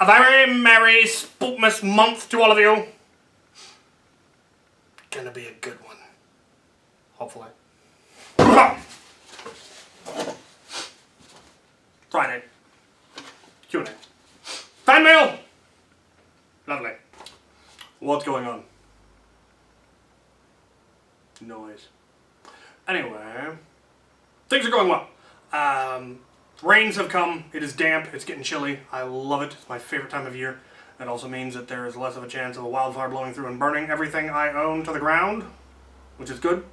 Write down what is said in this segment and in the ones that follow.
A very merry Spookmas month to all of you. Gonna be a good one. Hopefully. Friday. Q&A. Fanmail! Lovely. What's going on? Noise. Anyway, things are going well. Rains have come. It is damp. It's getting chilly. I love it. It's my favorite time of year. It also means that there is less of a chance of a wildfire blowing through and burning everything I own to the ground, which is good.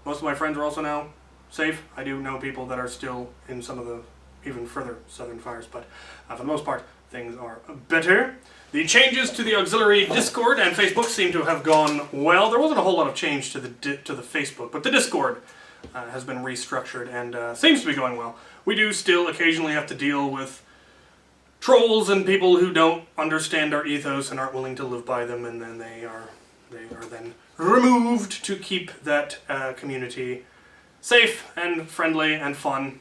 Most of my friends are also now safe. I do know people that are still in some of the even further southern fires, but for the most part, things are better. The changes to the auxiliary Discord and Facebook seem to have gone well. There wasn't a whole lot of change to the Facebook, but the Discord has been restructured and seems to be going well. We do still occasionally have to deal with trolls and people who don't understand our ethos and aren't willing to live by them, and then they are then removed to keep that community safe and friendly and fun.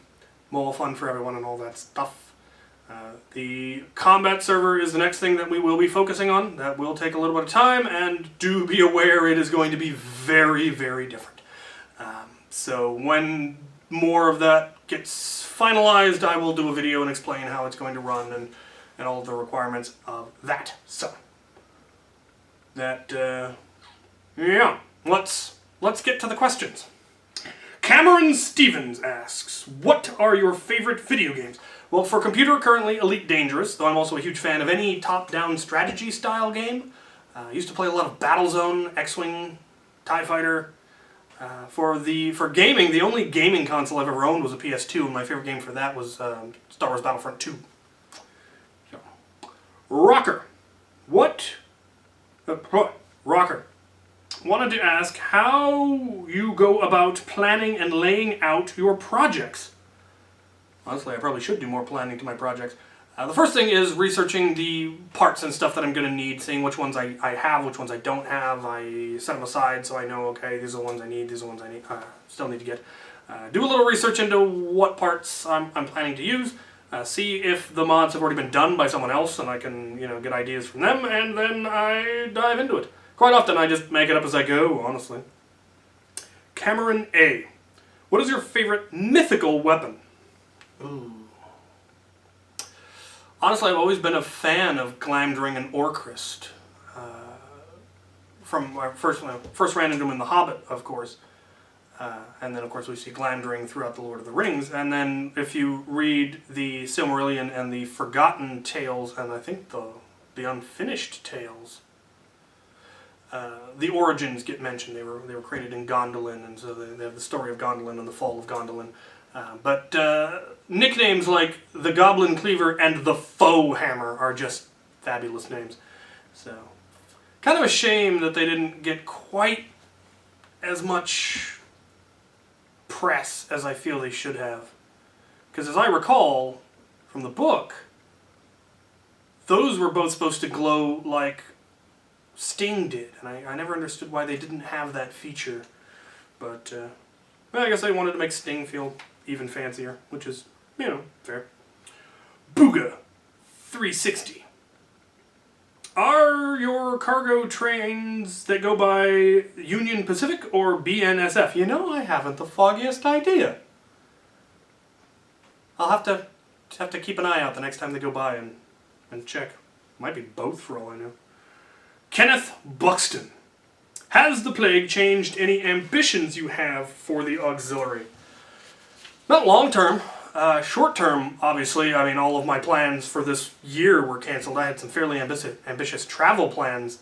More fun for everyone and all that stuff. The combat server is the next thing that we will be focusing on. That will take a little bit of time, and do be aware it is going to be very, very different. So when more of that gets finalized, I will do a video and explain how it's going to run and all of the requirements of that. So that yeah, let's get to the questions. Cameron Stevens asks, what are your favorite video games? Well, for computer, currently Elite Dangerous, though I'm also a huge fan of any top-down strategy style game. I used to play a lot of Battlezone, X-Wing, TIE Fighter. For gaming, the only gaming console I've ever owned was a PS2, and my favorite game for that was Star Wars Battlefront 2. So. Rocker. Rocker. Wanted to ask how you go about planning and laying out your projects. Honestly, I probably should do more planning to my projects. The first thing is researching the parts and stuff that I'm going to need, seeing which ones I have, which ones I don't have. I set them aside so I know, okay, these are the ones I need, these are the ones I need, still need to get. Do a little research into what parts I'm planning to use. See if the mods have already been done by someone else, and I can, get ideas from them, and then I dive into it. Quite often I just make it up as I go, honestly. Cameron A. What is your favorite mythical weapon? Ooh. Honestly, I've always been a fan of Glamdring and Orcrist. From when I first ran into him in The Hobbit, of course. And then, of course, we see Glamdring throughout The Lord of the Rings. And then if you read the Silmarillion and the Forgotten Tales, and I think the Unfinished Tales, the origins get mentioned. They were created in Gondolin, and so they have the story of Gondolin and the fall of Gondolin. But nicknames like the Goblin Cleaver and the Foe Hammer are just fabulous names. So, kind of a shame that they didn't get quite as much press as I feel they should have. Because as I recall from the book, those were both supposed to glow like Sting did, and I never understood why they didn't have that feature. But, well, I guess they wanted to make Sting feel even fancier, which is, fair. Booga 360. Are your cargo trains that go by Union Pacific or BNSF? I haven't the foggiest idea. I'll have to keep an eye out the next time they go by and check. Might be both for all I know. Kenneth Buxton. Has the plague changed any ambitions you have for the auxiliary? Not long term. Short term, obviously. I mean, all of my plans for this year were canceled. I had some fairly ambitious travel plans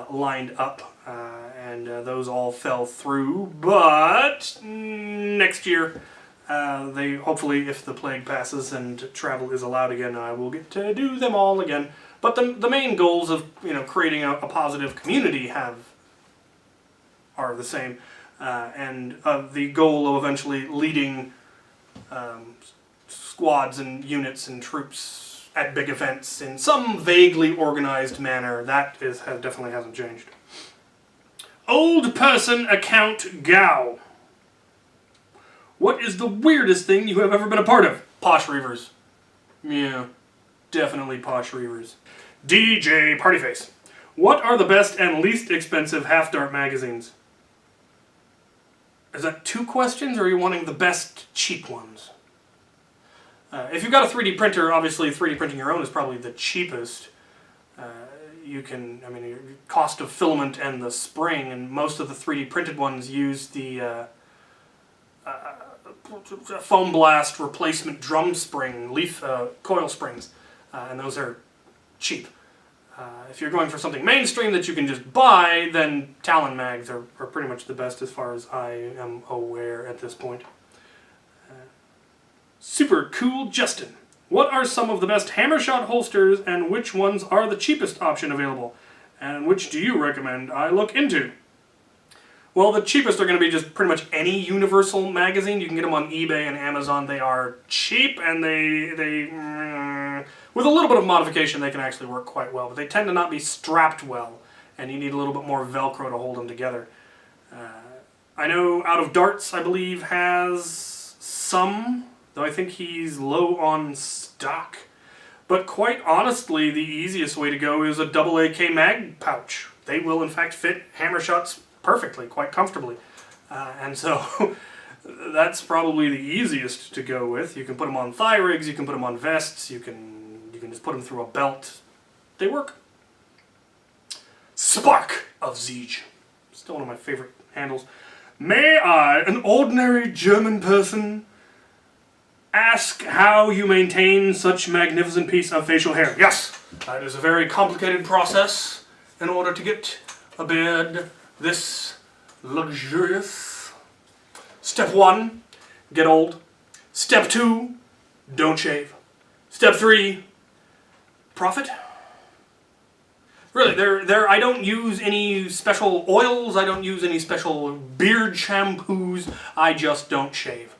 lined up, and those all fell through. But next year, they hopefully, if the plague passes and travel is allowed again, I will get to do them all again. But the main goals of creating a positive community are the same, and the goal of eventually leading squads and units and troops at big events in some vaguely organized manner, that definitely hasn't changed. Old Person Account Gao. What is the weirdest thing you have ever been a part of? Posh Reavers. Yeah. definitely posh reavers. DJ Partyface. What are the best and least expensive half-dart magazines? Is that 2 questions, or are you wanting the best cheap ones? If you've got a 3D printer, obviously 3D printing your own is probably the cheapest. You can, I mean, your cost of filament and the spring, and most of the 3D printed ones use the foam blast replacement drum spring, leaf coil springs, and those are cheap. If you're going for something mainstream that you can just buy, then Talon mags are pretty much the best as far as I am aware at this point. Super Cool Justin. What are some of the best hammershot holsters, and which ones are the cheapest option available? And which do you recommend I look into? Well, the cheapest are going to be just pretty much any Universal magazine. You can get them on eBay and Amazon. They are cheap, and they with a little bit of modification, they can actually work quite well. But they tend to not be strapped well, and you need a little bit more Velcro to hold them together. I know Out of Darts, I believe, has some, though I think he's low on stock. But quite honestly, the easiest way to go is a AA mag pouch. They will, in fact, fit hammer shots perfectly, quite comfortably. And so that's probably the easiest to go with. You can put them on thigh rigs, you can put them on vests, you can just put them through a belt. They work. Spark of Siege. Still one of my favorite handles. May I, an ordinary German person, ask how you maintain such magnificent piece of facial hair? Yes, it is a very complicated process in order to get a beard this luxurious. Step 1, get old. Step 2, don't shave. Step 3, profit. Really, I don't use any special oils, I don't use any special beard shampoos, I just don't shave.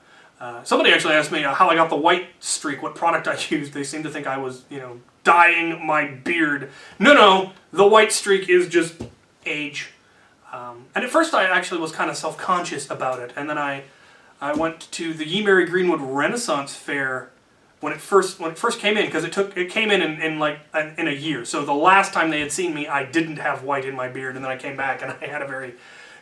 Somebody actually asked me how I got the white streak, what product I used. They seemed to think I was, dyeing my beard. No, the white streak is just age. And at first I actually was kind of self-conscious about it, and then I went to the Ye Mary Greenwood Renaissance Fair when it first came in, because it came in a year. So the last time they had seen me, I didn't have white in my beard, and then I came back and I had a very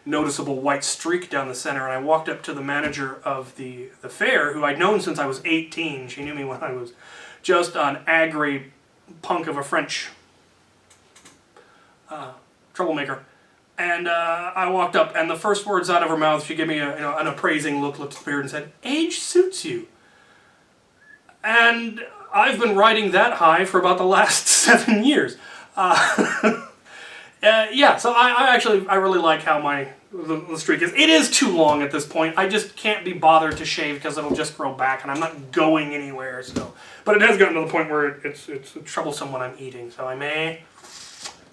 noticeable white streak down the center, and I walked up to the manager of the fair, who I'd known since I was 18. She knew me when I was just an agri punk of a French troublemaker. And I walked up, and the first words out of her mouth, she gave me an appraising look, looked at the beard, and said, "Age suits you." And I've been riding that high for about the last 7 years. Yeah, so I really like how the streak is. It is too long at this point. I just can't be bothered to shave because it'll just grow back, and I'm not going anywhere. So, but it has gotten to the point where it's troublesome when I'm eating. So I may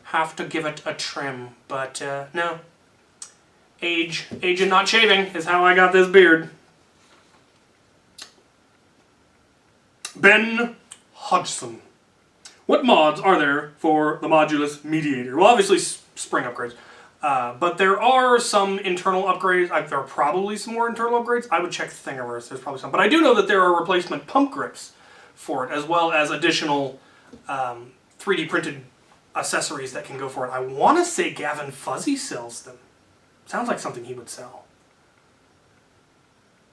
have to give it a trim. But no, age and not shaving is how I got this beard. Ben Hodgson. What mods are there for the Modulus Mediator? Well, obviously spring upgrades. But there are some internal upgrades. There are probably some more internal upgrades. I would check the Thingiverse. There's probably some. But I do know that there are replacement pump grips for it, as well as additional 3D printed accessories that can go for it. I want to say Gavin Fuzzy sells them. Sounds like something he would sell.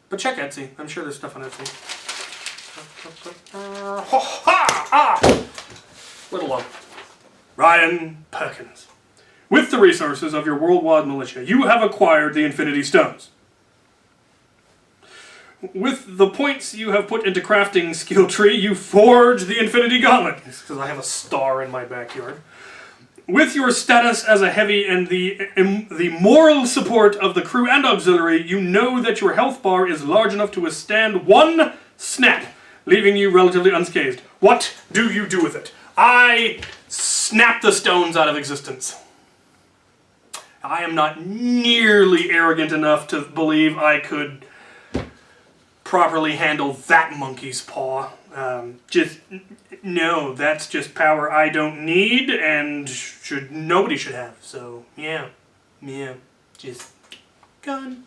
But check Etsy. I'm sure there's stuff on Etsy. Little low. Ryan Perkins. With the resources of your worldwide militia, you have acquired the Infinity Stones. With the points you have put into crafting skill tree, you forge the Infinity Gauntlet. Because I have a star in my backyard. With your status as a heavy and the moral support of the crew and auxiliary, you know that your health bar is large enough to withstand one snap, leaving you relatively unscathed. What do you do with it? I snap the stones out of existence. I am not nearly arrogant enough to believe I could properly handle that monkey's paw. No, that's just power I don't need and nobody should have. So, yeah, just gone.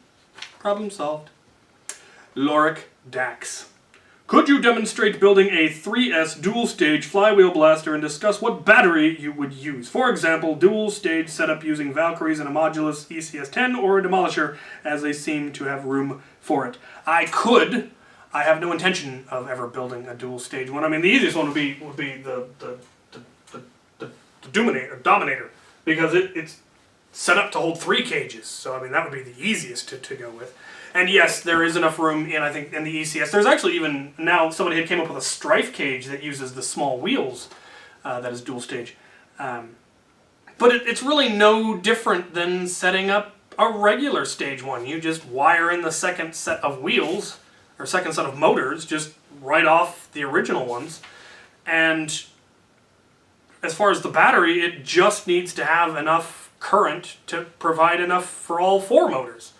Problem solved. Lorik Dax. Could you demonstrate building a 3S dual-stage flywheel blaster and discuss what battery you would use? For example, dual-stage setup using Valkyries and a modulus ECS-10 or a Demolisher, as they seem to have room for it. I could. I have no intention of ever building a dual-stage one. I mean, the easiest one would be the Dominator, because it's set up to hold 3 cages. So, I mean, that would be the easiest to go with. And yes, there is enough room in, I think, in the ECS. There's actually even, now somebody had came up with a Strife cage that uses the small wheels that is dual stage. But it's really no different than setting up a regular stage one. You just wire in the second set of wheels, or second set of motors, just right off the original ones. And as far as the battery, it just needs to have enough current to provide enough for all 4 motors.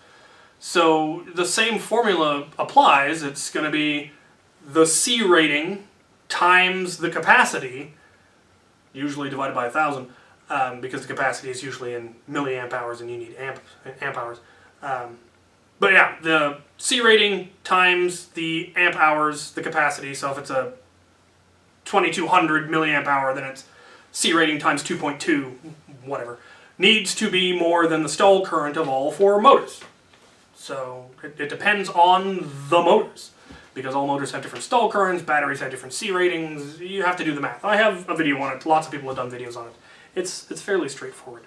So the same formula applies. It's going to be the C rating times the capacity, usually divided by 1,000, because the capacity is usually in milliamp hours and you need amp hours. But yeah, the C rating times the amp hours, the capacity. So if it's a 2200 milliamp hour, then it's C rating times 2.2, whatever, needs to be more than the stall current of all 4 motors. So it depends on the motors, because all motors have different stall currents, batteries have different C ratings. You have to do the math. I have a video on it. Lots of people have done videos on it. It's fairly straightforward.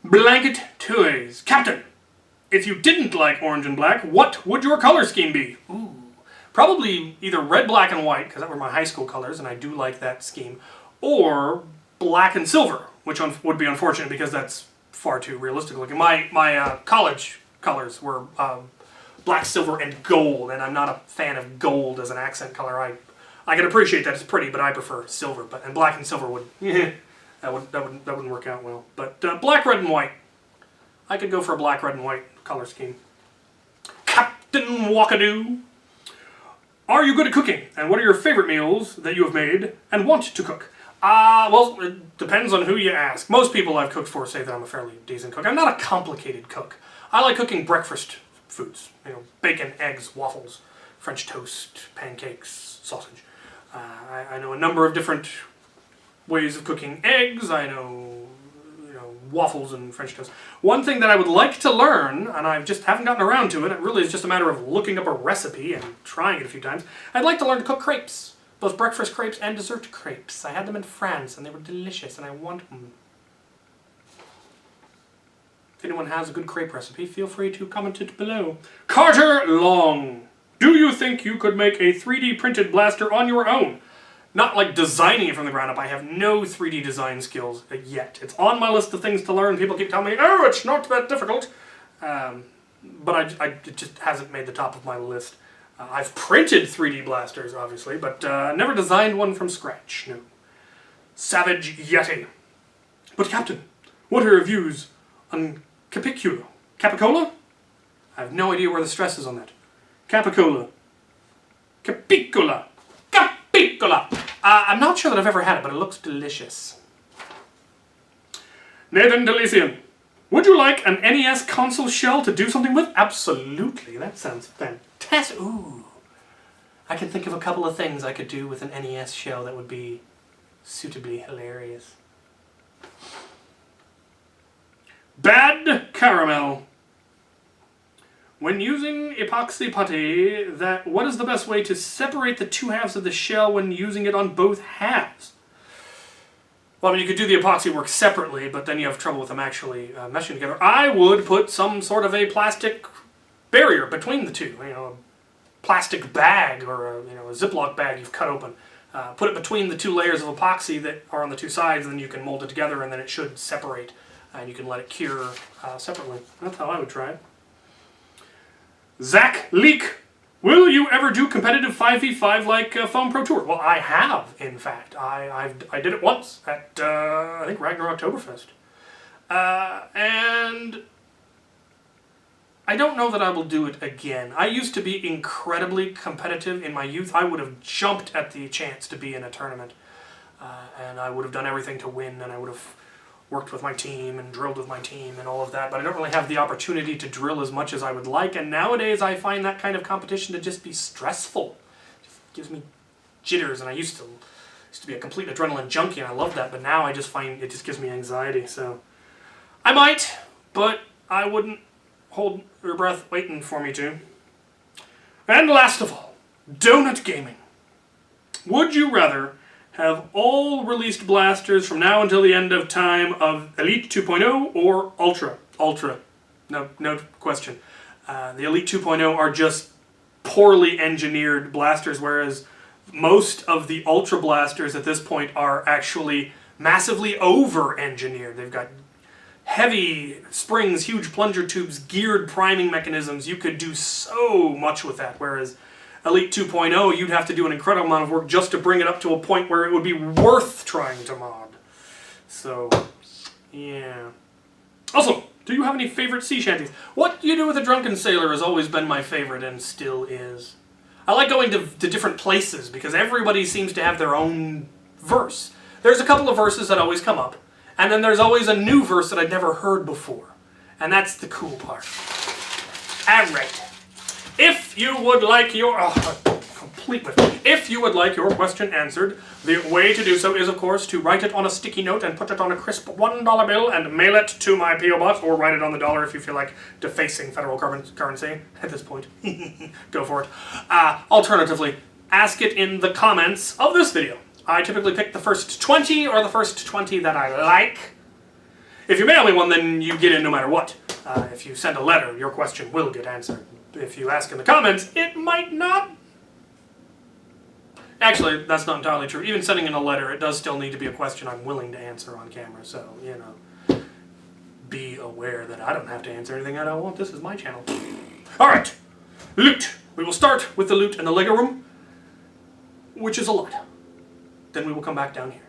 Blanket Toys. Captain, if you didn't like orange and black, what would your color scheme be? Ooh, probably either red, black, and white, because that were my high school colors, and I do like that scheme, or black and silver, which would be unfortunate because that's far too realistic looking. My college colors were black, silver, and gold, and I'm not a fan of gold as an accent color. I can appreciate that it's pretty, but I prefer silver. And black and silver would that wouldn't work out well. But black, red, and white. I could go for a black, red, and white color scheme. Captain Wackadoo. Are you good at cooking? And what are your favorite meals that you have made and want to cook? Well, it depends on who you ask. Most people I've cooked for say that I'm a fairly decent cook. I'm not a complicated cook. I like cooking breakfast foods. You know, bacon, eggs, waffles, French toast, pancakes, sausage. I know a number of different ways of cooking eggs. I know, waffles and French toast. One thing that I would like to learn, and I just haven't gotten around to it, it really is just a matter of looking up a recipe and trying it a few times. I'd like to learn to cook crepes. Both breakfast crepes and dessert crepes. I had them in France and they were delicious and I want them. If anyone has a good crepe recipe, feel free to comment it below. Carter Long. Do you think you could make a 3D printed blaster on your own? Not like designing it from the ground up. I have no 3D design skills yet. It's on my list of things to learn. People keep telling me, oh, it's not that difficult. But it just hasn't made the top of my list. I've printed 3D blasters, obviously, but never designed one from scratch, no. Savage Yeti. But Captain, what are your views on Capicola? I have no idea where the stress is on that. Capicola. Capicola. I'm not sure that I've ever had it, but it looks delicious. Nathan Delician. Would you like an NES console shell to do something with? Absolutely. That sounds fantastic. Ooh. I can think of a couple of things I could do with an NES shell that would be suitably hilarious. Bad Caramel. When using epoxy putty, what is the best way to separate the 2 halves of the shell when using it on both halves? Well, I mean, you could do the epoxy work separately, but then you have trouble with them actually meshing together. I would put some sort of a plastic barrier between the two. A plastic bag or a Ziploc bag you've cut open. Put it between the 2 layers of epoxy that are on the 2 sides, and then you can mold it together, and then it should separate, and you can let it cure separately. That's how I would try it. Zach Leak. Will you ever do competitive 5v5 like Foam Pro Tour? Well, I have, in fact. I did it once at, I think, Ragnar Oktoberfest. And I don't know that I will do it again. I used to be incredibly competitive in my youth. I would have jumped at the chance to be in a tournament. And I would have done everything to win, and I would have worked with my team and drilled with my team and all of that, but I don't really have the opportunity to drill as much as I would like, and nowadays I find that kind of competition to just be stressful. Just gives me jitters, and I used to be a complete adrenaline junkie, and I loved that, but now I just find it just gives me anxiety, so I might, but I wouldn't hold your breath waiting for me to. And last of all, Donut Gaming. Would you rather have all released blasters from now until the end of time of Elite 2.0 or Ultra? Ultra. No question. The Elite 2.0 are just poorly engineered blasters, whereas most of the Ultra blasters at this point are actually massively over-engineered. They've got heavy springs, huge plunger tubes, geared priming mechanisms. You could do so much with that, whereas Elite 2.0, you'd have to do an incredible amount of work just to bring it up to a point where it would be worth trying to mod. So, yeah. Also, do you have any favorite sea shanties? What You Do with a Drunken Sailor has always been my favorite and still is. I like going to different places because everybody seems to have their own verse. There's a couple of verses that always come up, and then there's always a new verse that I'd never heard before. And that's the cool part. Alright. If you would like your... If you would like your question answered, the way to do so is, of course, to write it on a sticky note and put it on a crisp $1 bill and mail it to my P.O. Box, or write it on the dollar if you feel like defacing federal currency at this point. Go for it. Alternatively, ask it in the comments of this video. I typically pick the first 20 or the first 20 that I like. If you mail me one, then you get in no matter what. If you send a letter, your question will get answered. If you ask in the comments, it might not. Actually, that's not entirely true. Even sending in a letter, it does still need to be a question I'm willing to answer on camera. So, you know, be aware that I don't have to answer anything I don't want. This is my channel. Alright, loot. We will start with the loot in the Lego room, which is a lot. Then we will come back down here.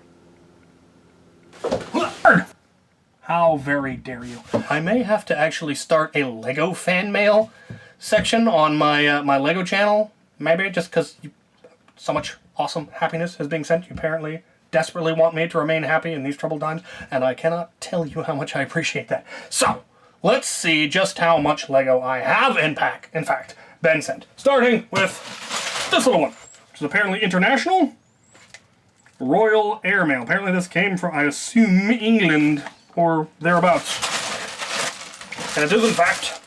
How very dare you. I may have to actually start a Lego fan mail section on my my Lego channel. Maybe just because so much awesome happiness is being sent. You apparently desperately want me to remain happy in these troubled times, and I cannot tell you how much I appreciate that. So, let's see just how much Lego I have in fact, been sent. Starting with this little one, which is apparently international. Royal Airmail. Apparently this came from, I assume, England or thereabouts. And it is, in fact,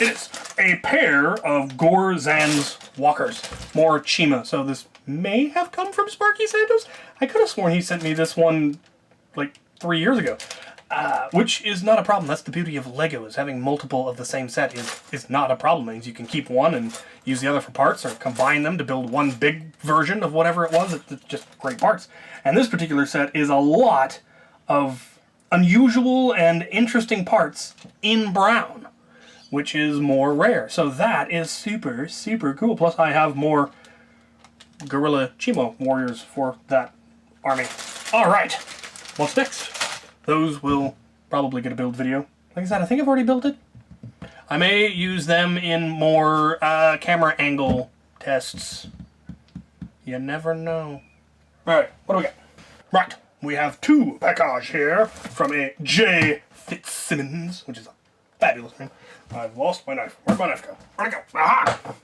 it is a pair of Gorzan's walkers. More Chima. So this may have come from Sparky Santos. I could have sworn he sent me this one like 3 years ago. Which is not a problem. That's the beauty of Lego, is having multiple of the same set is not a problem. It means you can keep one and use the other for parts, or combine them to build one big version of whatever it was. It's just great parts. And this particular set is a lot of unusual and interesting parts in brown, which is more rare. So that is super, super cool. Plus I have more Gorilla Chimo warriors for that army. Alright, what's next? Those will probably get a build video. Like I said, I think I've already built it. I may use them in more camera angle tests. You never know. Alright, what do we got? Right, we have two package here from a J. Fitzsimmons, which is a fabulous name. I've lost my knife. Where'd my knife go? Where'd it go? Aha!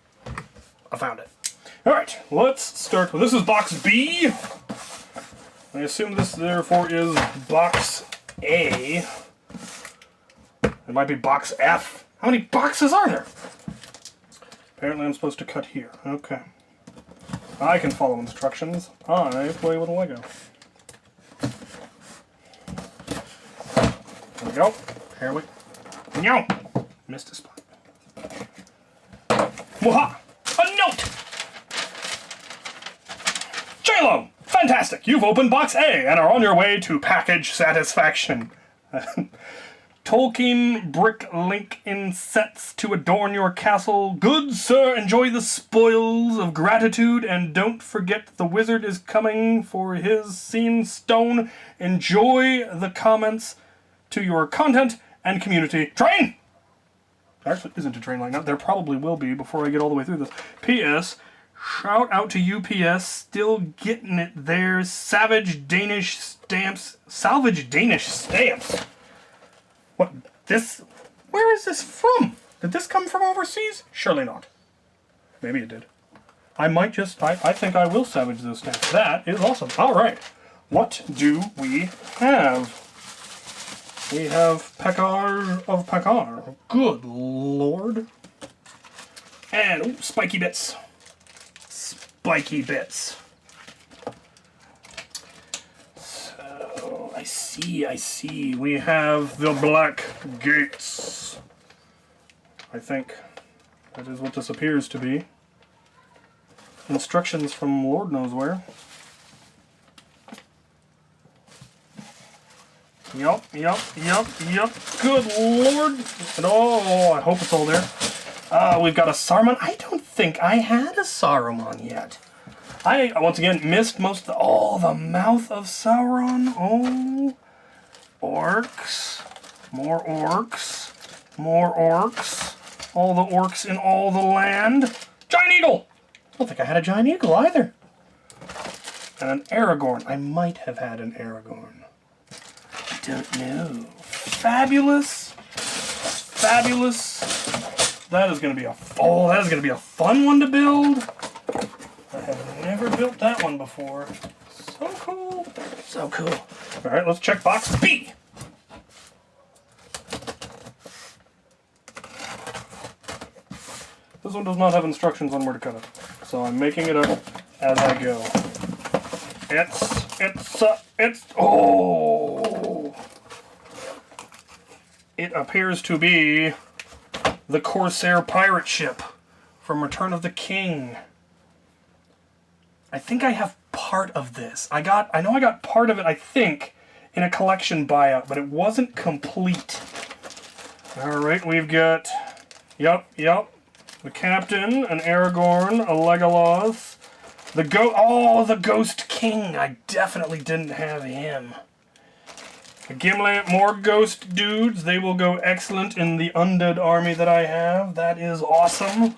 I found it. Alright, let's start with, this is box B. I assume this, therefore, is box A. It might be box F. How many boxes are there? Apparently I'm supposed to cut here. Okay. I can follow instructions. I play with Lego. There we go. Here we go. No! Missed a spot. Waha! A note! Chaylo! Fantastic! You've opened box A and are on your way to package satisfaction. Tolkien brick link in sets to adorn your castle. Good sir, enjoy the spoils of gratitude, and don't forget the wizard is coming for his scene stone. Enjoy the comments to your content and community. Train! There actually isn't a train line now. There probably will be before I get all the way through this. P.S. Shout out to UPS, still getting it there. Savage Danish stamps. Salvage Danish stamps? What, this? Where is this from? Did this come from overseas? Surely not. Maybe it did. I might just, I think I will salvage those stamps. That is awesome. All right. What do we have? We have Pekar of Pekar. Good lord. And, ooh, spiky bits. Spiky bits. So, I see. We have the Black Gates. I think that is what this appears to be. Instructions from Lord knows where. Yup. Good lord. And oh, I hope it's all there. We've got a Saruman. I don't think I had a Saruman yet. I, once again, missed most of the mouth of Sauron. Oh, orcs. More orcs. More orcs. All the orcs in all the land. Giant eagle! I don't think I had a giant eagle either. And an Aragorn. I might have had an Aragorn. I don't know. Fabulous. Fabulous. That is going to be a fun one to build. I have never built that one before. So cool. So cool. All right, let's check box B. This one does not have instructions on where to cut it, so I'm making it up as I go. Oh! It appears to be the Corsair pirate ship from Return of the King. I think I have part of this. I know I got part of it, I think, in a collection buyout, but it wasn't complete. Alright, we've got, yep, the Captain, an Aragorn, a Legolas, the Ghost King. I definitely didn't have him. A Gimli, more ghost dudes. They will go excellent in the undead army that I have. That is awesome.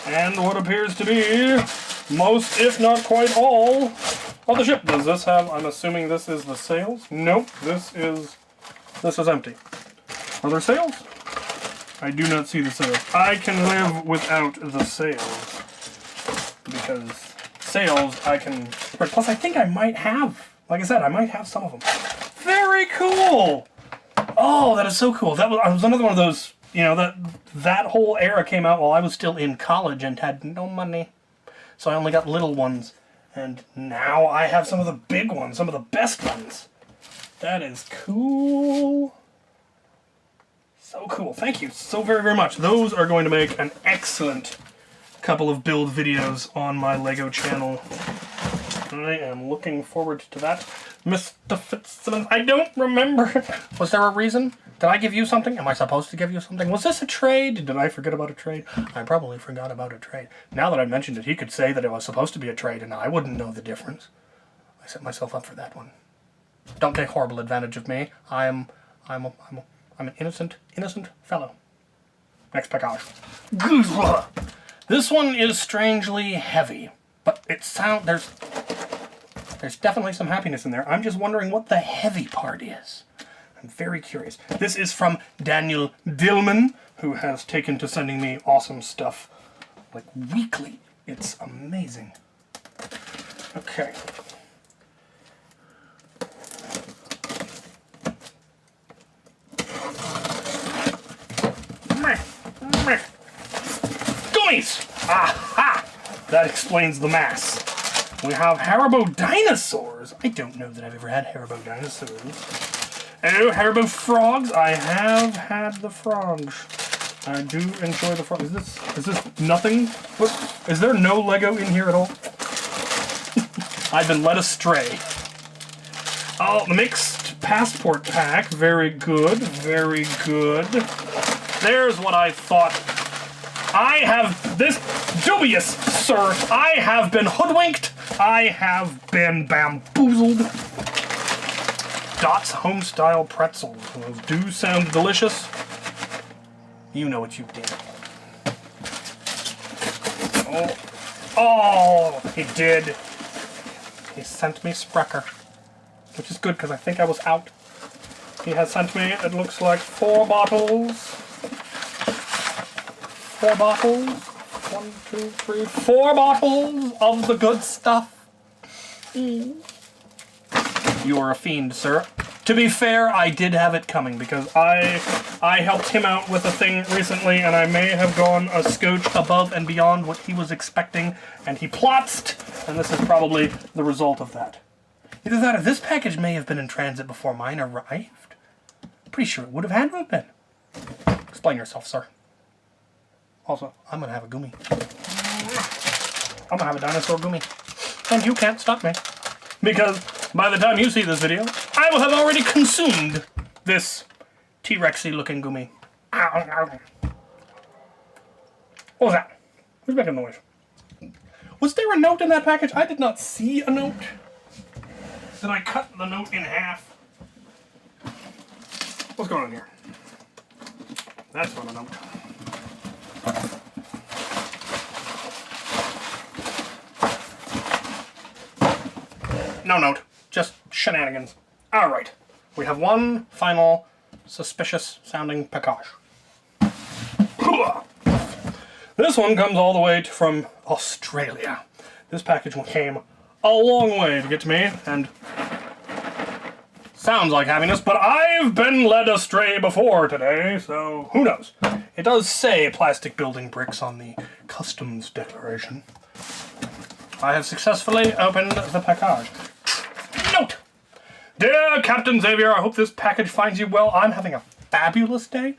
And what appears to be most, if not quite all, of the ship. Does this have, I'm assuming this is the sails? Nope, this is empty. Are there sails? I do not see the sails. I can live without the sails. Because sails I can... Plus I think I might have, like I said, I might have some of them. Very cool! Oh, that is so cool. That was another one of those, you know, that whole era came out while I was still in college and had no money. So I only got little ones. And now I have some of the big ones, some of the best ones. That is cool. So cool. Thank you so very, very much. Those are going to make an excellent couple of build videos on my LEGO channel. I am looking forward to that. Mr. Fitzsimmons, I don't remember. Was there a reason? Did I give you something? Am I supposed to give you something? Was this a trade? Did I forget about a trade? I probably forgot about a trade. Now that I mentioned it, he could say that it was supposed to be a trade and I wouldn't know the difference. I set myself up for that one. Don't take horrible advantage of me. I'm an innocent fellow. Next Pekar. This one is strangely heavy, but there's definitely some happiness in there. I'm just wondering what the heavy part is. I'm very curious. This is from Daniel Dillman, who has taken to sending me awesome stuff, like weekly. It's amazing. Okay. Gummies! Aha! That explains the mass. We have Haribo dinosaurs. I don't know that I've ever had Haribo dinosaurs. Oh, Haribo frogs. I have had the frogs. I do enjoy the frogs. Is this nothing? What? Is there no Lego in here at all? I've been led astray. Oh, the mixed passport pack. Very good. Very good. There's what I thought. I have this dubious, sir. I have been hoodwinked. I have been bamboozled. Dot's Homestyle Pretzels. Those do sound delicious. You know what you did. Oh, he did. He sent me Sprecher, which is good because I think I was out. He has sent me, it looks like 4 bottles. 4 bottles? 1, 2, 3, 4 bottles of the good stuff. You are a fiend, sir. To be fair, I did have it coming because I helped him out with a thing recently, and I may have gone a scotch above and beyond what he was expecting, and he plotzed, and this is probably the result of that. Either that or this package may have been in transit before mine arrived. Pretty sure it would have had to have been. Explain yourself, sir. Also, I'm gonna have a gummy. I'm gonna have a dinosaur gummy. And you can't stop me. Because by the time you see this video, I will have already consumed this T-Rexy looking gummy. What was that? Who's making noise? Was there a note in that package? I did not see a note. Did I cut the note in half? What's going on here? That's not a note. No note. Just shenanigans. Alright. We have one final suspicious sounding package. This one comes all the way from Australia. This package came a long way to get to me, and sounds like happiness, but I've been led astray before today, so who knows? It does say plastic building bricks on the customs declaration. I have successfully opened the package. Note! Dear Captain Xavier, I hope this package finds you well. I'm having a fabulous day.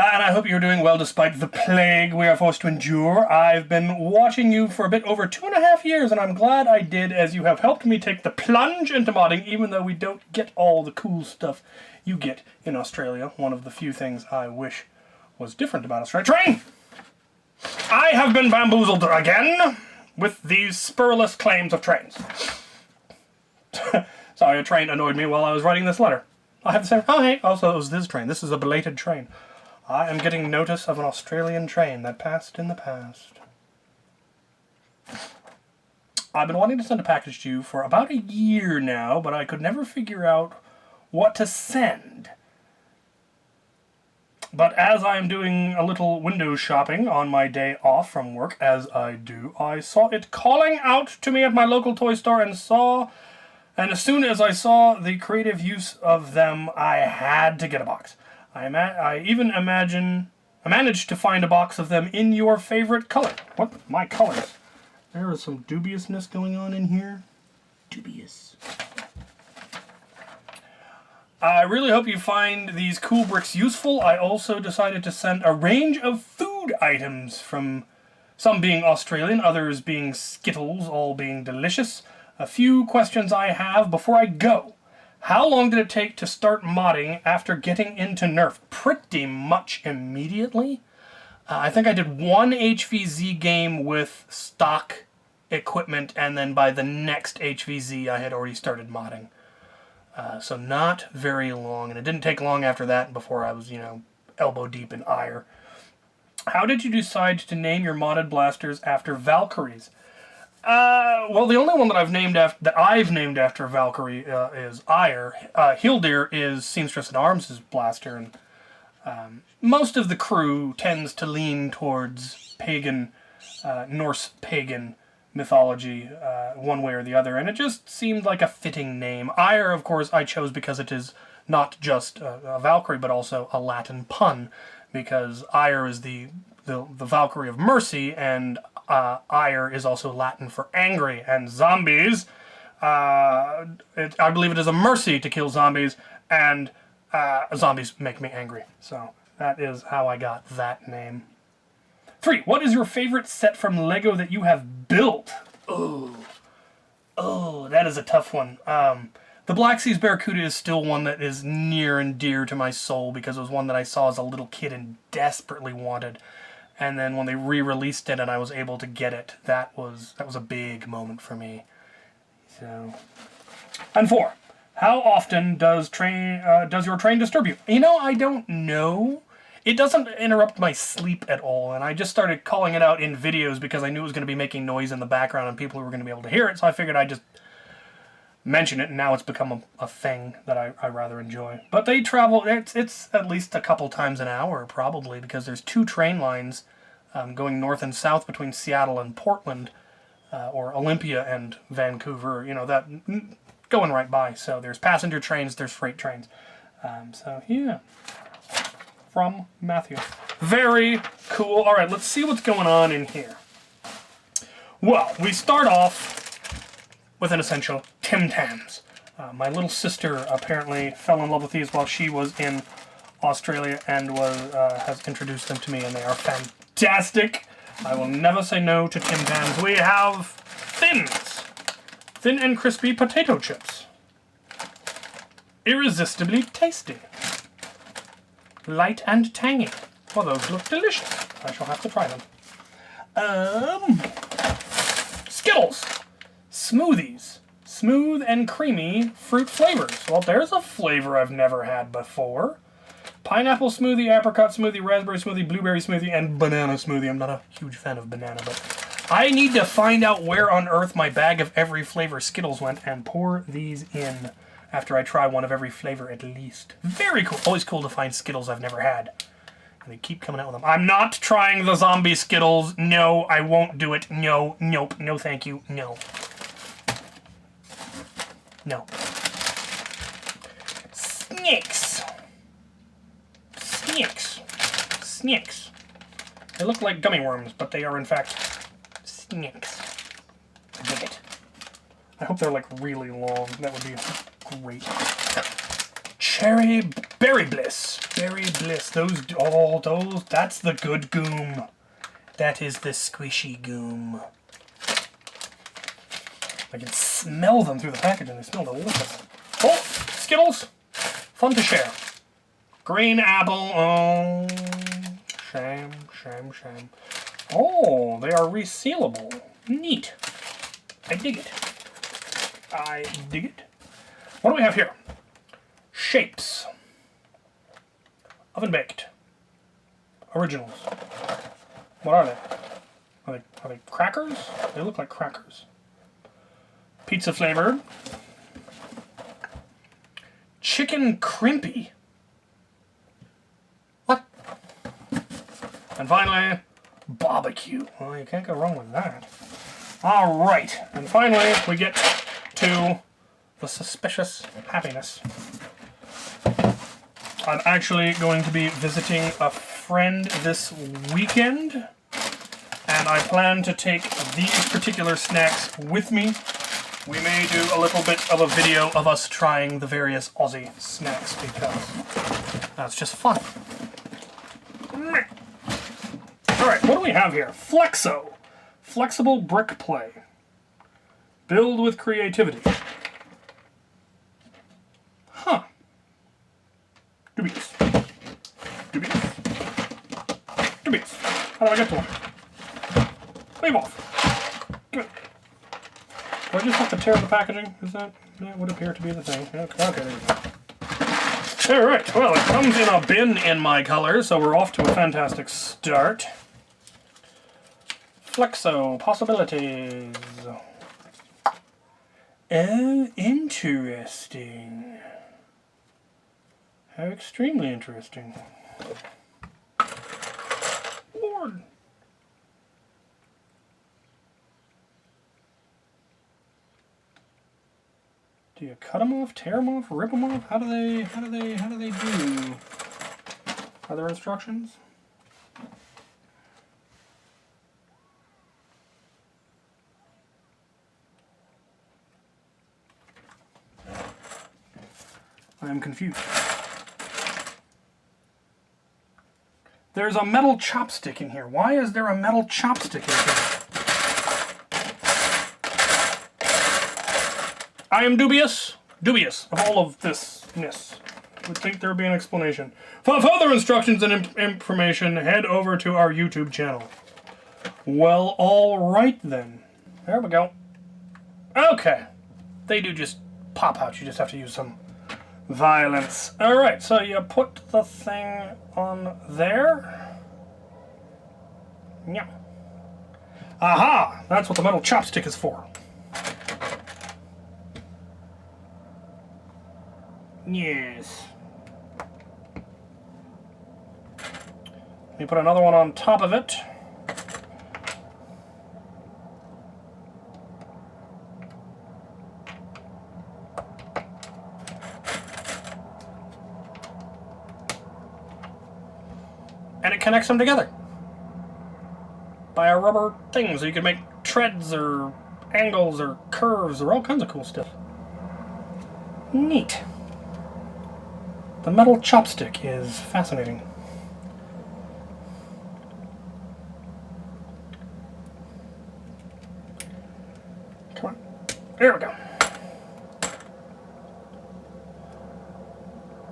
And I hope you're doing well despite the plague we are forced to endure. I've been watching you for a bit over 2.5 years, and I'm glad I did, as you have helped me take the plunge into modding, even though we don't get all the cool stuff you get in Australia. One of the few things I wish was different about Australia. Train! I have been bamboozled again with these spurless claims of trains. Sorry, a train annoyed me while I was writing this letter. I have to say, oh hey, also it was this train. This is a belated train. I am getting notice of an Australian train that passed in the past. I've been wanting to send a package to you for about a year now, but I could never figure out what to send. But as I am doing a little window shopping on my day off from work, as I do, I saw it calling out to me at my local toy store and as soon as I saw the creative use of them, I had to get a box. I even managed to find a box of them in your favorite color. What? My colors? There is some dubiousness going on in here. Dubious. I really hope you find these cool bricks useful. I also decided to send a range of food items, from some being Australian, others being Skittles, all being delicious. A few questions I have before I go. How long did it take to start modding after getting into Nerf? Pretty much immediately. I think I did one HVZ game with stock equipment, and then by the next HVZ I had already started modding. So not very long, and it didn't take long after that before I was, elbow deep in ire. How did you decide to name your modded blasters after Valkyries? Well, the only one that I've named after Valkyrie is Ire. Hildir is Seamstress at Arms' blaster, and most of the crew tends to lean towards pagan, Norse pagan mythology, one way or the other, and it just seemed like a fitting name. Ire, of course, I chose because it is not just a Valkyrie, but also a Latin pun, because Ire is the Valkyrie of mercy, and ire is also Latin for angry, and zombies, I believe it is a mercy to kill zombies, and zombies make me angry. So that is how I got that name. 3. What is your favorite set from Lego that you have built? Oh, that is a tough one. The Black Seas Barracuda is still one that is near and dear to my soul, because it was one that I saw as a little kid and desperately wanted. And then when they re-released it and I was able to get it, that was a big moment for me. So, and 4, how often does your train disturb you? I don't know. It doesn't interrupt my sleep at all, and I just started calling it out in videos because I knew it was going to be making noise in the background and people were going to be able to hear it, so I figured I'd just mention it, and now it's become a thing that I rather enjoy. But they travel, it's at least a couple times an hour, probably, because there's 2 train lines going north and south between Seattle and Portland, or Olympia and Vancouver, you know, that going right by. So there's passenger trains, there's freight trains. So yeah, from Matthew. Very cool. All right, let's see what's going on in here. Well, we start off with an essential Tim Tams. My little sister apparently fell in love with these while she was in Australia and has introduced them to me, and they are fantastic. I will never say no to Tim Tams. We have Thins. Thin and crispy potato chips. Irresistibly tasty. Light and tangy. Well, those look delicious. I shall have to try them. Skittles. Smoothies. Smooth and creamy fruit flavors. Well, there's a flavor I've never had before. Pineapple smoothie, apricot smoothie, raspberry smoothie, blueberry smoothie, and banana smoothie. I'm not a huge fan of banana, but I need to find out where on earth my bag of every flavor Skittles went and pour these in after I try one of every flavor at least. Very cool. Always cool to find Skittles I've never had. And they keep coming out with them. I'm not trying the zombie Skittles. No, I won't do it. No, nope, no thank you, no. No. Snakes. Snakes. Snakes. They look like gummy worms, but they are in fact snakes. I dig it. I hope they're like really long. That would be great. Cherry Berry Bliss. Berry Bliss. Those, that's the good goom. That is the squishy goom. I can smell them through the packaging. They smell delicious. Oh, Skittles. Fun to share. Green apple. Oh, shame, shame, shame. Oh, they are resealable. Neat. I dig it. I dig it. What do we have here? Shapes. Oven baked. Originals. What are they? Are they crackers? They look like crackers. Pizza flavored. Chicken crimpy. What? And finally, barbecue. Well, you can't go wrong with that. All right. And finally, we get to the suspicious happiness. I'm actually going to be visiting a friend this weekend, and I plan to take these particular snacks with me. We may do a little bit of a video of us trying the various Aussie snacks because that's just fun. Alright, what do we have here? Flexo. Flexible brick play. Build with creativity. Huh. Dubious. Dubious. Dubious. How do I get to one? Leave off. Good. Do I just have to tear the packaging? Is that would appear to be the thing? Okay, there we go. Alright, well, it comes in a bin in my color, so we're off to a fantastic start. Flexo possibilities. Oh, interesting. How extremely interesting. Lord. Do you cut them off, tear them off, rip them off? How do they do? Are there instructions? I am confused. There's a metal chopstick in here. Why is there a metal chopstick in here? I am dubious of all of this-ness. I would think there would be an explanation. For further instructions and information, head over to our YouTube channel. Well, all right then. There we go. Okay. They do just pop out. You just have to use some violence. Alright, so you put the thing on there. Yeah. Aha! That's what the metal chopstick is for. Yes. Let me put another one on top of it. and it connects them together by a rubber thing, so you can make treads or angles or curves or all kinds of cool stuff. Neat. The metal chopstick is fascinating. Come on. There we go.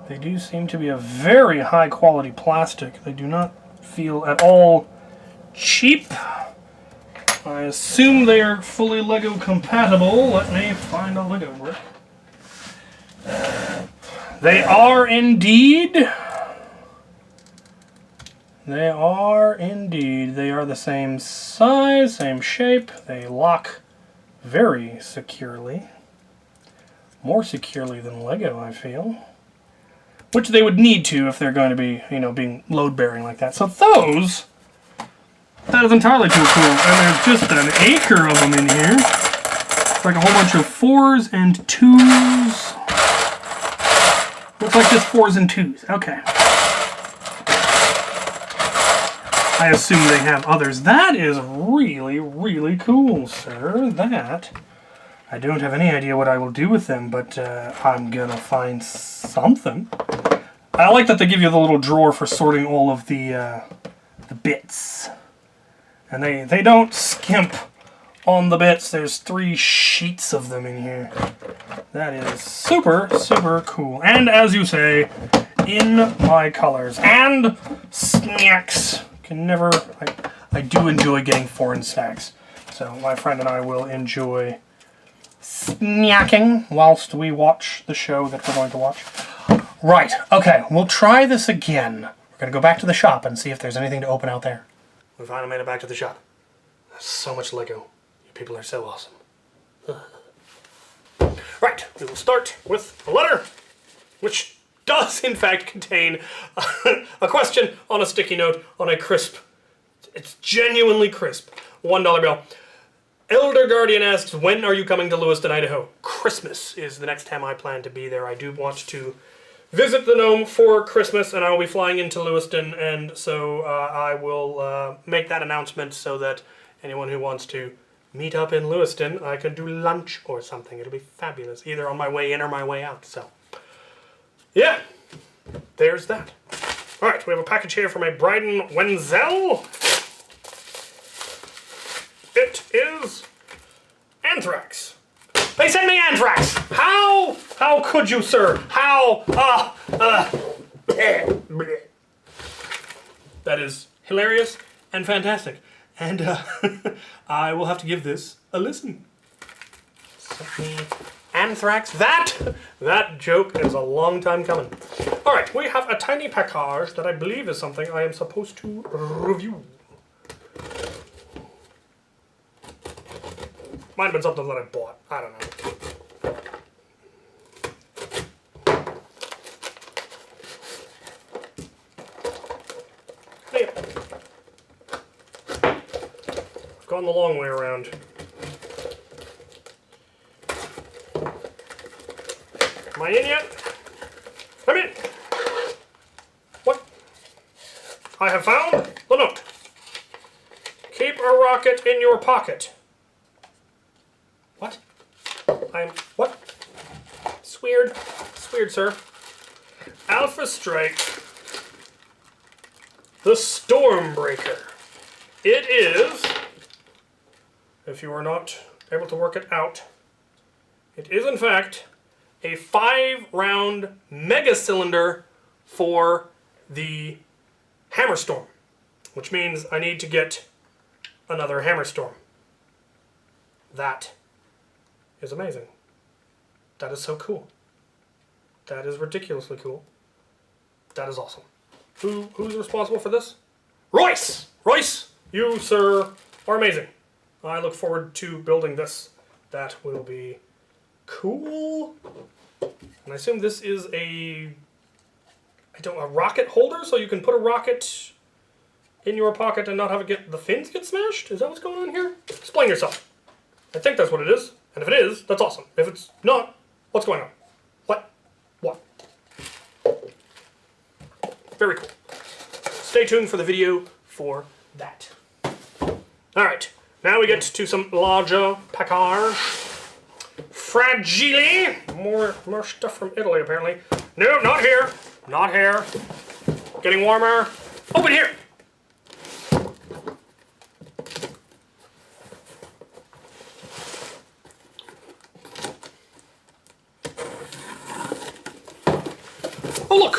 They do seem to be a very high quality plastic. They do not feel at all cheap. I assume they are fully Lego compatible. Let me find a Lego brick. They are indeed. They are indeed. They are the same size, same shape. They lock very securely. More securely than Lego, I feel. Which they would need to if they're going to be, you know, being load-bearing like that. So those, that is entirely too cool. And there's just an acre of them in here. It's like a whole bunch of 4s and 2s. Looks like just 4s and 2s. Okay. I assume they have others. That is really, really cool, sir. That. I don't have any idea what I will do with them, but I'm gonna find something. I like that they give you the little drawer for sorting all of the bits. And they don't skimp on the bits. There's 3 sheets of them in here. That is super, super cool. And as you say, in my colors. And snacks. Can never... I do enjoy getting foreign snacks. So my friend and I will enjoy snacking whilst we watch the show that we're going to watch. Right, okay, we'll try this again. We're going to go back to the shop and see if there's anything to open out there. We finally made it back to the shop. There's so much Lego. You people are so awesome. Right, we will start with a letter, which does in fact contain a question on a sticky note on a crisp, it's genuinely crisp, $1 bill. Elder Guardian asks, when are you coming to Lewiston, Idaho? Christmas is the next time I plan to be there. I do want to visit the Gnome for Christmas, and I will be flying into Lewiston, and so I will make that announcement so that anyone who wants to meet up in Lewiston, I can do lunch or something. It'll be fabulous, either on my way in or my way out. So, yeah, there's that. All right, we have a package here from a Bryden Wenzel. It is Anthrax. They sent me Anthrax. How could you, sir? How? That is hilarious and fantastic. And I will have to give this a listen. Sent me Anthrax. That joke is a long time coming. All right, we have a tiny package that I believe is something I am supposed to review. Might have been something that I bought. I don't know. Hey. I've gone the long way around. Am I in yet? I'm in. What? I have found the note. Keep a rocket in your pocket. What? What? It's weird. It's weird, sir. Alpha Strike. The Stormbreaker. It is, if you are not able to work it out, it is in fact a 5-round mega cylinder for the Hammerstorm, which means I need to get another Hammerstorm. That is amazing. That is so cool. That is ridiculously cool. That is awesome. Who's responsible for this? Royce! Royce, you, sir, are amazing. I look forward to building this. That will be cool. And I assume this is a rocket holder, so you can put a rocket in your pocket and not have it the fins get smashed? Is that what's going on here? Explain yourself. I think that's what it is. And if it is, that's awesome. If it's not, what's going on? What? Very cool. stay tuned for the video for that. Alright, now we get to some larger package. Fragile. More stuff from Italy, apparently. No, not here. Not here. Getting warmer. Open here. Oh, look.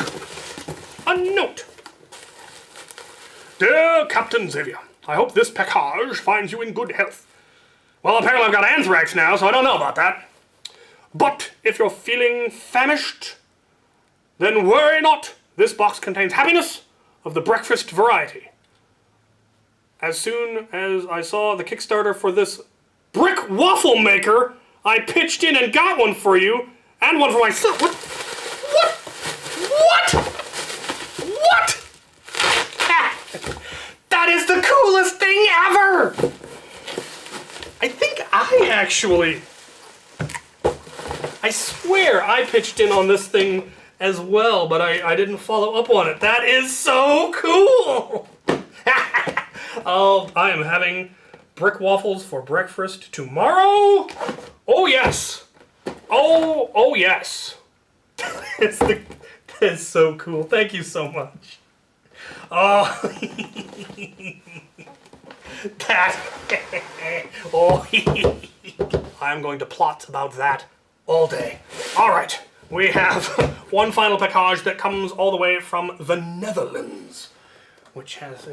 A note. Dear Captain Xavier, I hope this package finds you in good health. Well, apparently I've got anthrax now, so I don't know about that. But if you're feeling famished, then worry not. This box contains happiness of the breakfast variety. As soon as I saw the Kickstarter for this brick waffle maker, I pitched in and got one for you, and one for myself. What? What? That is the coolest thing ever! I think I swear I pitched in on this thing as well, but I didn't follow up on it. That is so cool! Oh, I am having brick waffles for breakfast tomorrow. Oh yes! Oh yes! That is so cool. Thank you so much. Oh, I'm going to plot about that all day. All right, we have one final package that comes all the way from the Netherlands, which has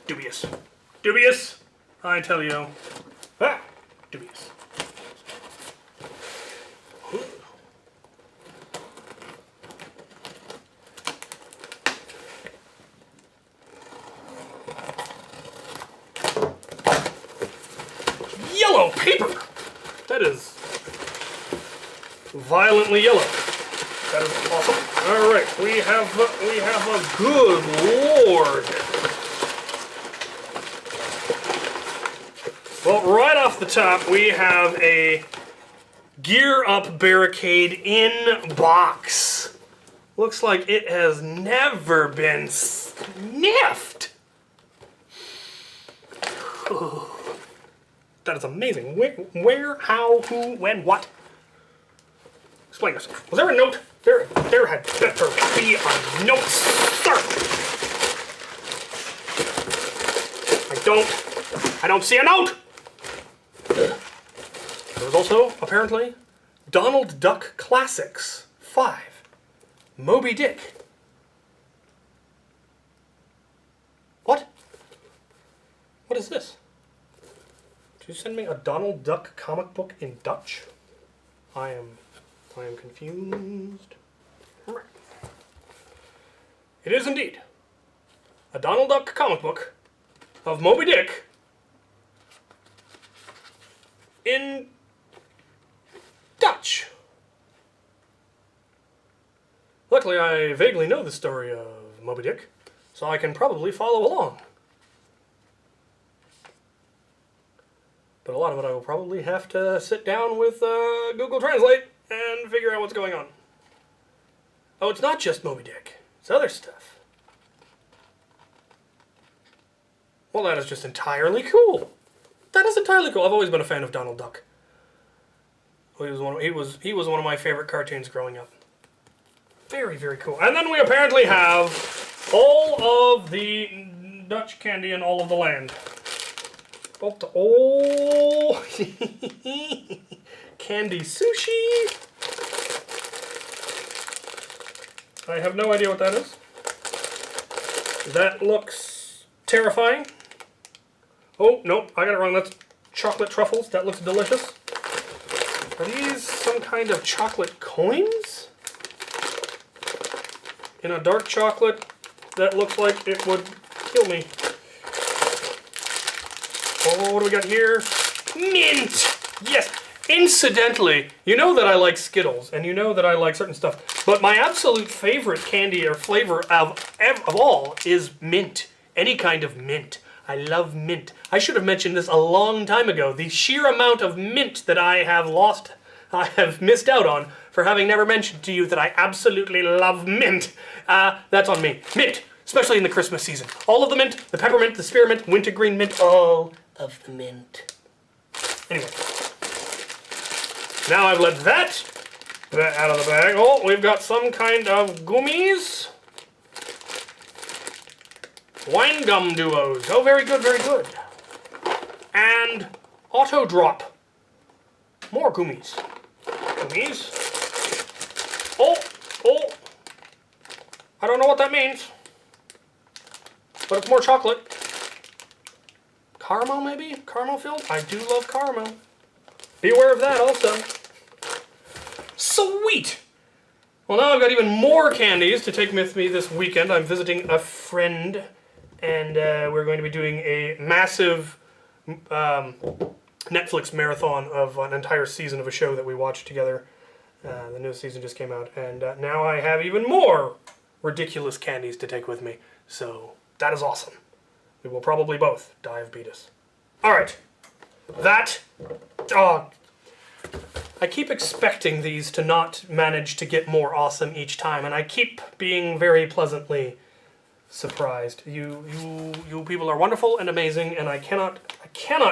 dubious. Dubious, I tell you. Dubious. Yellow paper! That is violently yellow. That is awesome. Alright, we have a good lord. Well, right off the top, we have a Gear Up Barricade in box. Looks like it has never been sniffed. That is amazing. Where, how, who, when, what? Explain yourself. Was there a note? There had better be a note, sir. I don't see a note. There was also, apparently, Donald Duck Classics 5. Moby Dick. What? What is this? Did you send me a Donald Duck comic book in Dutch? I am confused. It is indeed a Donald Duck comic book of Moby Dick in Dutch. Luckily, I vaguely know the story of Moby Dick, so I can probably follow along. But a lot of it I will probably have to sit down with Google Translate and figure out what's going on. Oh, it's not just Moby Dick. It's other stuff. Well, that is just entirely cool. That is entirely cool. I've always been a fan of Donald Duck. He was one of my favorite cartoons growing up. Very, very cool. And then we apparently have all of the Dutch candy in all of the land. Oh, candy sushi. I have no idea what that is. That looks terrifying. Oh, nope, I got it wrong. That's chocolate truffles. That looks delicious. Are these some kind of chocolate coins? In a dark chocolate that looks like it would kill me. Oh, what do we got here? Mint! Yes! Incidentally, you know that I like Skittles, and you know that I like certain stuff, but my absolute favorite candy or flavor of all is mint. Any kind of mint. I love mint. I should have mentioned this a long time ago. The sheer amount of mint that I have missed out on for having never mentioned to you that I absolutely love mint. That's on me. Mint, especially in the Christmas season. All of the mint, the peppermint, the spearmint, wintergreen mint, all of the mint. Anyway, now I've let that out of the bag. Oh, we've got some kind of gummies. Wine gum duos. Oh, very good, very good. And auto drop. More gummies. Gummies. Oh. I don't know what that means. But it's more chocolate. Caramel, maybe? Caramel filled? I do love caramel. Be aware of that also. Sweet! Well, now I've got even more candies to take with me this weekend. I'm visiting a friend, and we're going to be doing a massive Netflix marathon of an entire season of a show that we watched together. The newest season just came out, and now I have even more ridiculous candies to take with me. So that is awesome. We will probably both die of beatus. All right, I keep expecting these to not manage to get more awesome each time, and I keep being very pleasantly surprised. You people are wonderful and amazing, and I cannot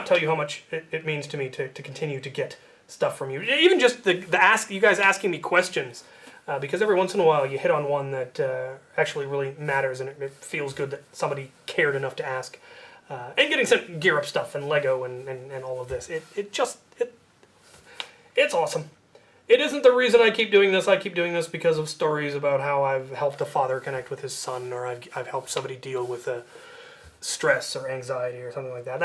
tell you how much it means to me to continue to get stuff from you. Even just you guys asking me questions, because every once in a while you hit on one that actually really matters, and it feels good that somebody cared enough to ask. And getting sent gear up stuff and Lego and all of this. It's awesome. It isn't the reason I keep doing this. I keep doing this because of stories about how I've helped a father connect with his son, or I've helped somebody deal with stress or anxiety or something like that.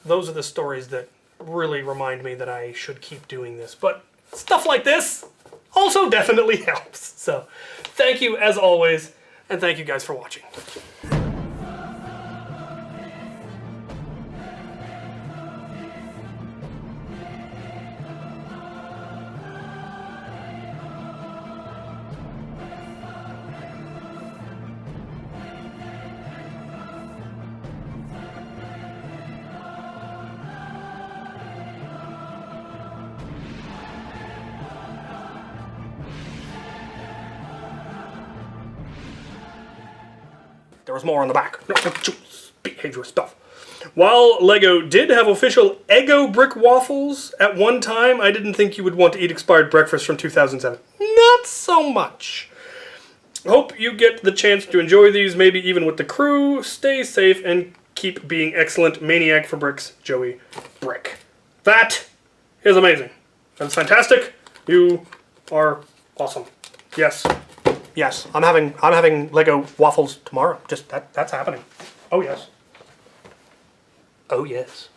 Those are the stories that really remind me that I should keep doing this. But stuff like this also definitely helps. So thank you as always, and thank you guys for watching. There was more on the back. Behavior stuff. While Lego did have official Eggo brick waffles at one time, I didn't think you would want to eat expired breakfast from 2007. Not so much. Hope you get the chance to enjoy these, maybe even with the crew. Stay safe and keep being excellent. Maniac for bricks, Joey Brick. That is amazing. That's fantastic. You are awesome. Yes. Yes, I'm having Lego waffles tomorrow. Just that's happening. Oh yes. Oh yes.